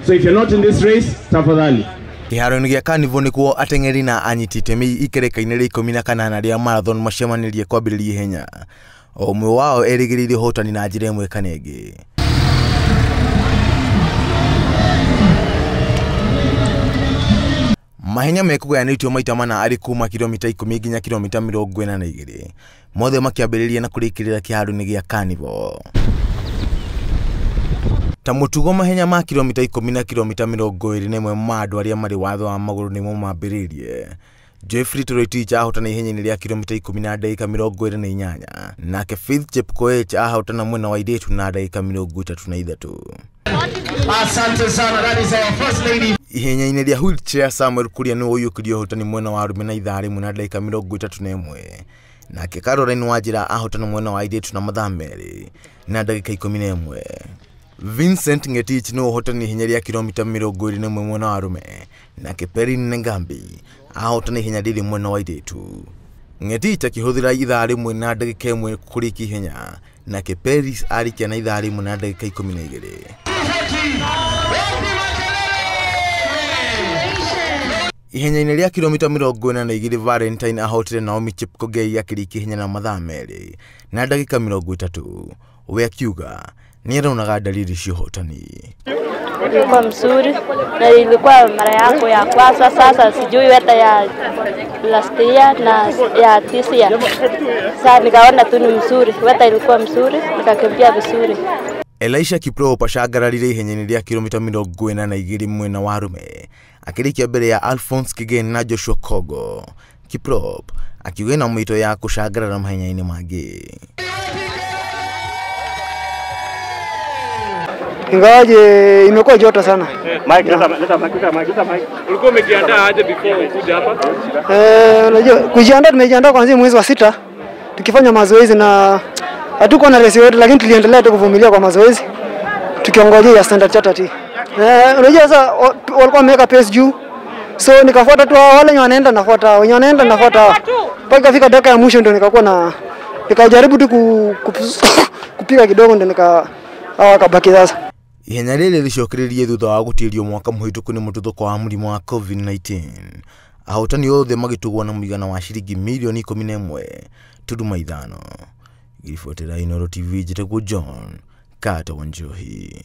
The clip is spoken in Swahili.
So if you're not in this race, tafadhali. Kĩharo-inĩ gĩa Carnival nĩkuo ateng'eri na anyiti itemi ikereka-inĩ rĩa 18 rĩa marathon macemanirie kwambĩrĩria ihenya. O ũmwe wao erĩgĩrĩire ũhotani na njĩra ĩmwe kana ĩngĩ. Mahenya mekũgayanĩtio maita mana arĩ kuma kilomita 10 nginya kilomita 42. Mothe makĩambĩrĩria na kũrĩkĩrĩra kĩharo-inĩ gĩa Carnival. Ta mũtugo mahenya ma kilomita 10 na kilomita 20 nĩmwe ma andũ arĩa marĩ watho wa magũrũ nĩmo mambĩrĩrie. Jeffrey Toroitich ahotana ihenya-inĩ rĩa kilomita 10 na dakika 28, nake Faith Chepkoech ahotana mwena wa airĩtu na dakika 33. Asante sana, that is our first lady. Ihenya-inĩ rĩa wheelchair Samuel Kuria nĩ ũiyũkirie ũhotani mwena wa arũme na ithaa rĩmwe na dakika 31, nake Caroline Wanjira ahotana mwena wa airĩtu na mathaa merĩ na dakika 11. Vincent Ngetich nĩ ũhotani ihenya rĩa kilomita 21 mwena wa arũme, nake Perrin Ngambi ahotana ihenya rĩrĩ mwena wa airĩtu. Ngetich akĩhũthĩra ithaa rĩmwe na dakika 1 kũrĩkia ihenya, nake Peris arĩkia na ithaa rĩmwe na dakika 12. Ihenya-inĩ rĩa kilomita 42 Valentine ahotire Naomi Chepkogei akĩrĩkia ihenya na mathaa merĩ na dakika 30. We akiuga ni anaonaga dalili cia ũhotani. Ilikuwa mzuri na ilikuwa mara yangu ya kwanza. Sasa sijui weta ya last year na ya this year. Sasa nikaona tu ni mzuri, weta ilikuwa mzuri, nikakimbia vizuri. Elisha Kiprop ashagararire ihenya-inĩ rĩa kilomita 42 mwena wa arũme akĩrĩkia mbere ya Alphonse Kigen na Joshua Kogo. Kiprop akiuga na mwito ya kushagarara mahenya-inĩ mangĩ. Ingawaje imekuwa joto sana. Ulikuwa umejiandaa aje before kuja hapa? Unajua kujiandaa, tumejiandaa kuanzia mwezi wa 6 tukifanya mazoezi na hatuko na race yote, lakini tuliendelea tu kuvumilia kwa mazoezi tukiongojea ya Standard Chartered. Unajua sasa walikuwa wameweka pace juu, so nikafuata tu wale wenye wanaenda nafuata, wenye wanaenda nafuata. Mpaka fika dakika ya mwisho ndio nikajaribu tu kupiga kidogo ndio akabaki sasa. Ihenya rĩrĩ rĩcokererie thutha wa gũtirio mwaka mũhĩtũku nĩ mũtuthũko wa mũrimũ wa COVID-19. Ahotani othe magĩtugwo na mũigana wa ciringi milioni 11.5. Gĩribotera Inooro TV njĩtagwo John Kata Wanjohi.